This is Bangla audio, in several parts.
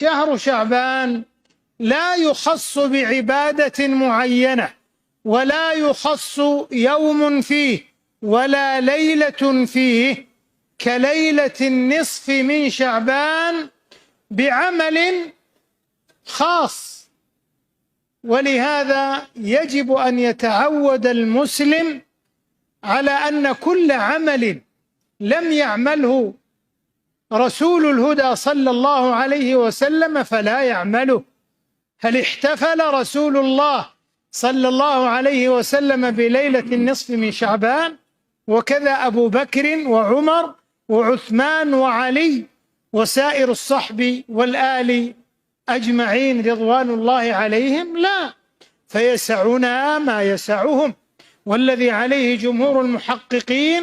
شهر شعبان لا يخص بعبادة معينة ولا يخص يوم فيه ولا ليلة فيه كليلة النصف من شعبان بعمل خاص. ولهذا يجب أن يتعود المسلم على أن كل عمل لم يعمله رسول الهدى صلى الله عليه وسلم فلا يعمله. هل احتفل رسول الله صلى الله عليه وسلم بليلة النصف من شعبان؟ وكذا أبو بكر وعمر وعثمان وعلي وسائر الصحب والآل أجمعين رضوان الله عليهم؟ لا، فيسعنا ما يسعهم. والذي عليه جمهور المحققين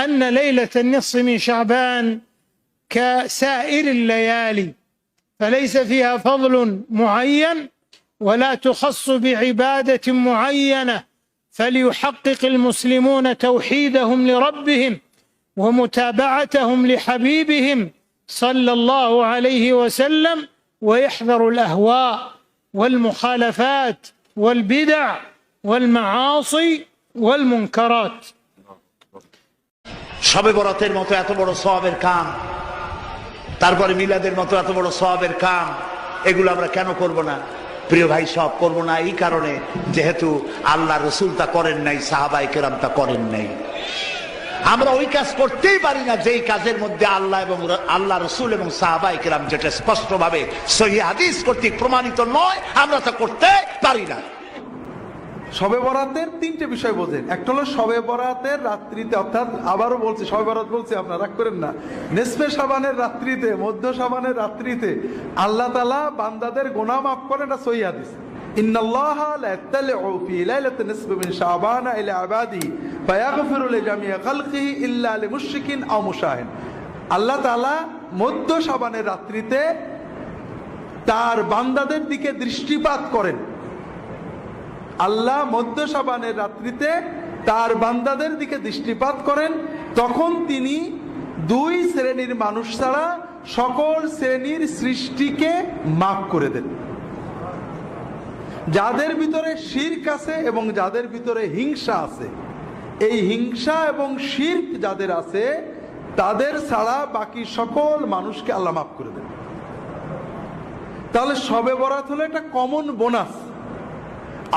أن ليلة النصف من شعبان كسائر الليالي، فليس فيها فضل معين ولا تخص بعبادة معينة، فليحقق المسلمون توحيدهم لربهم ومتابعتهم لحبيبهم صلى الله عليه وسلم، ويحذروا الأهواء والمخالفات والبدع والمعاصي والمنكرات। শবে বরাতের মতো এত বড় সওয়াবের কাম, তারপরে মিলাদের মতো এত বড় সওয়াবের কাম, এগুলো আমরা কেন করব না? প্রিয় ভাই, সব করব না এই কারণে যেহেতু আল্লাহ রসুল তা করেন নাই, সাহাবায়ে কেরাম তা করেন নাই। আমরা ওই কাজ করতেই পারি না যেই কাজের মধ্যে আল্লাহ রসুল এবং সাহাবায়ে কেরাম যেটা স্পষ্টভাবে সহিহ হাদিস কর্তৃক প্রমাণিত নয়, আমরা তা করতে পারি না। শবে বরাতের তিনটে বিষয় বোঝেন। একটা হলো শবে বরাতের রাত্রিতে, অর্থাৎ আবারও বলছি, শবে বরাত বলছি, আপনারা রাগ করেন না, নিসফে শাবানের রাত্রিতে, মধ্য শাবানের রাত্রিতে আল্লাহ তাআলা বান্দাদের গুনাহ মাফ করেন। এটা সহিহ হাদিস। ইন্নাল্লাহা লা ইয়াত্তালিউ ফি লাইলাতিন নিসফি মিন শাবান ইলা ইবাদি ফায়াগফিরু লিজামিই খালকিহি ইল্লা লিমুশরিকিন আও মুশাহিন। আল্লাহ তাআলা মধ্য শাবানের রাত্রিতে তার বান্দাদের দিকে দৃষ্টিপাত করেন। আল্লাহ মধ্য শাবানের রাত্রিতে তার বান্দাদের দিকে দৃষ্টিপাত করেন, তখন তিনি দুই শ্রেণীর মানুষ ছাড়া সকল শ্রেণীর সৃষ্টিকে মাফ করে দেন। যাদের ভিতরে শিরক আছে এবং যাদের ভিতরে হিংসা আছে, এই হিংসা এবং শিরক যাদের আছে তাদের ছাড়া বাকি সকল মানুষকে আল্লাহ মাফ করে দেন। তাহলে শবে বরাত হলো একটা কমন বোনাস।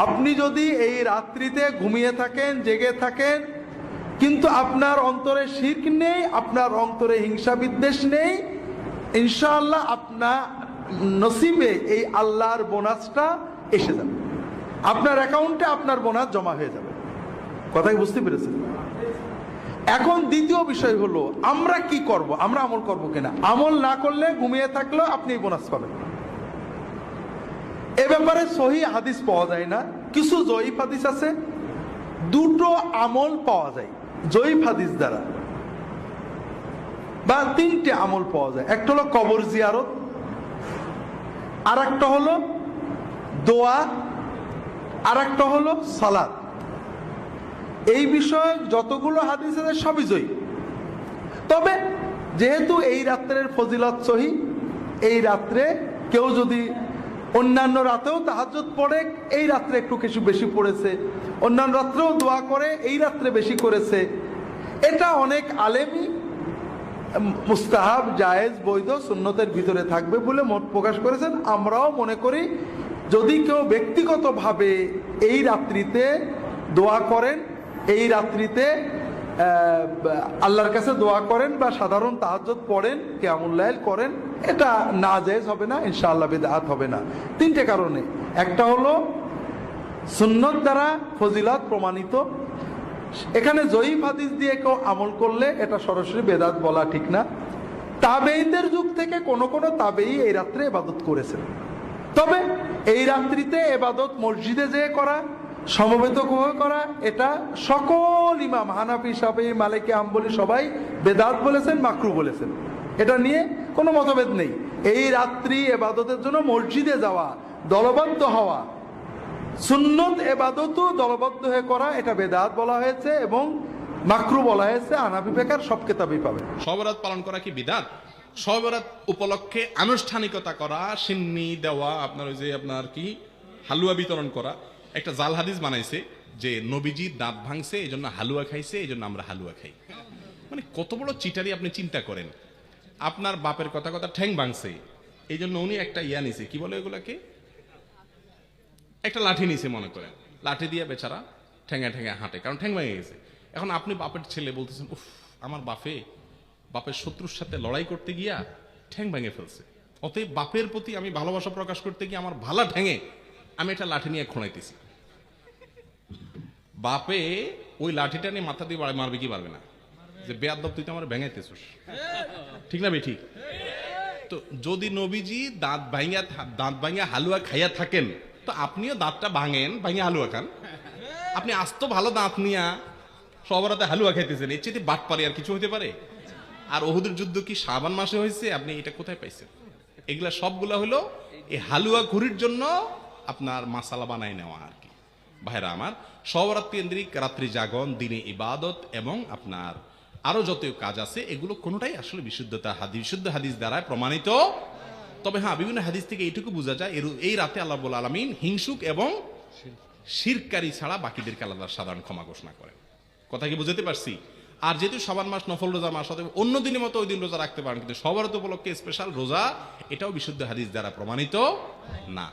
আপনি যদি এই রাত্রিতে ঘুমিয়ে থাকেন, জেগে থাকেন, কিন্তু আপনার অন্তরে শিরক নেই, আপনার অন্তরে হিংসা বিদ্বেষ নেই, ইনশাআল্লাহ আপনার নসিবে এই আল্লাহর বোনাসটা এসে যাবে, আপনার অ্যাকাউন্টে আপনার বোনাস জমা হয়ে যাবে। কথা কি বুঝতে পেরেছেন? এখন দ্বিতীয় বিষয় হলো আমরা কি করব, আমরা আমল করব কিনা। আমল না করলে, ঘুমিয়ে থাকলেও আপনি বোনাস পাবেন। এ ব্যাপারে সহিহ হাদিস পাওয়া যায় না, কিছু জয়ীফ হাদিস আছে। দুটো আমল পাওয়া যায় জয়ীফ হাদিস দ্বারা, বা তিনটে আমল পাওয়া যায়। একটা হলো কবর জিয়ারত, আর একটা হলো দোয়া, আর একটা হলো সালাত। এই বিষয়ে যতগুলো হাদিস আছে সবই জয়ীফ। তবে যেহেতু এই রাত্রের ফজিলত সহি, এই রাত্রে কেউ যদি অন্যান্য রাতেও তাহাজ্জুদ পড়ে, এই রাত্রে একটু কিছু বেশি পড়েছে, অন্যান্য রাত্রেও দোয়া করে, এই রাত্রে বেশি করেছে, এটা অনেক আলেমই মুস্তাহাব, জায়েজ, বৈধ, সুন্নতের ভিতরে থাকবে বলে মত প্রকাশ করেছেন। আমরাও মনে করি যদি কেউ ব্যক্তিগতভাবে এই রাত্রিতে দোয়া করেন, এই রাত্রিতে আল্লাহর কাছে দোয়া করেন বা সাধারণ তাহাজ্জুদ পড়েন, কিয়ামুল লাইল করেন, এটা নাজায়েজ হবে না, ইনশাআল্লাহ বিদআত হবে না। তিনটে কারণে। একটা হলো সুন্নত দ্বারা ফজিলত প্রমাণিত। এখানে জয়ীফ হাদিস দিয়ে কেউ আমল করলে এটা সরাসরি বেদাত বলা ঠিক না। তাবেঈদের যুগ থেকে কোন কোন তাবেঈ এই রাত্রে ইবাদত করেছেন। তবে এই রাত্রিতে ইবাদত মসজিদে যেয়ে করা, সমবেত করা, এটা সকল ইমাম হানাফি, শাফিঈ, মালিকি, হাম্বলি সবাই বেদাত বলেছেন, মাকরু বলেছেন। এটা নিয়ে কোনো মতভেদ নেই। এই রাত্রি ইবাদতের জন্য মসজিদে যাওয়া, দলবদ্ধ হওয়া, সুন্নত ইবাদতও দলবদ্ধ হয়ে করা, এটা বেদাত বলা হয়েছে এবং মাকরু বলা হয়েছে। হানাফি ফিকহের সব কিতাবেই পাবেন। শবে বরাত পালন করা কি বিদআত? শবে বরাত উপলক্ষে আনুষ্ঠানিকতা করা, সিন্নি দেওয়া, আপনার ওই যে আপনার কি হালুয়া বিতরণ করা, একটা জাল হাদিস বানাইছে যে নবীজি দাঁত ভাঙছে এই জন্য হালুয়া খাইছে, এই জন্য আমরা হালুয়া খাই। মানে কত বড় চিটারি আপনি চিন্তা করেন। আপনার বাপের কথা কথা ঠ্যাং ভাঙছে এই জন্য উনি একটা ইয়া নিছে, কি বলে এগুলাকে, একটা লাঠি নিছে মনে করেন, লাঠি দিয়ে বেচারা ঠ্যাঙা ঠ্যাঙা হাঁটে, কারণ ঠ্যাং ভেঙে গেছে। এখন আপনি বাপের ছেলে বলতেছেন, উফ আমার বাপের শত্রুর সাথে লড়াই করতে গিয়া ঠ্যাং ভেঙে ফেলছে, অতএব বাপের প্রতি আমি ভালোবাসা প্রকাশ করতে গিয়ে আমার ভালা ঠ্যাঙে আমি একটা লাঠি নিয়ে খোঁড়াইতেছি। বাপে ওই লাঠিটা নিয়ে মাথা দিয়ে মারবে কি পারবে না, যে বেয়াদব তুই তো আমার ভেঙাইতেছিস, ঠিক না বে ঠিক? তো যদি নবীজি দাঁত ভাঙিয়া হালুয়া খাইয়া থাকেন, তো আপনিও দাঁতটা ভাঙেন, ভাঙিয়া হালুয়া খান। আপনি আস্ত ভালো দাঁত নিয়া সবরাতে হালুয়া খাইতেছেন, এর চেয়ে বাটপারি আর কিছু হতে পারে? আর ওহুদের যুদ্ধ কি শাবান মাসে হয়েছে? আপনি এটা কোথায় পাইছেন? এগুলা সবগুলা হলো এই হালুয়া ঘুরির জন্য আপনার মাসালা বানাই নেওয়া আর কি। ভাইরা আমার, সবরাত্রি কেন্দ্রিক রাত্রি জাগরণ, দিনে ইবাদত এবং আপনার আরো যত কাজ আছে, এগুলো কোনোটাই আসলে বিশুদ্ধ হাদিস দ্বারা প্রমাণিত। তবে হ্যাঁ, বিভিন্ন হাদিস থেকে এইটুকু বোঝা যায় এই রাতে আল্লাহ রাব্বুল আলামিন হিংসুক এবং শিরকারী ছাড়া বাকিদেরকে আল্লাহ সাধারণ ক্ষমা ঘোষণা করেন। কথা কি বুঝতে পারছি? আর যেহেতু শাবান মাস নফল রোজা মাস, অন্য দিনের মতো ওই দিন রোজা রাখতে পারেন, কিন্তু সবার উপলক্ষে স্পেশাল রোজা, এটাও বিশুদ্ধ হাদিস দ্বারা প্রমাণিত না।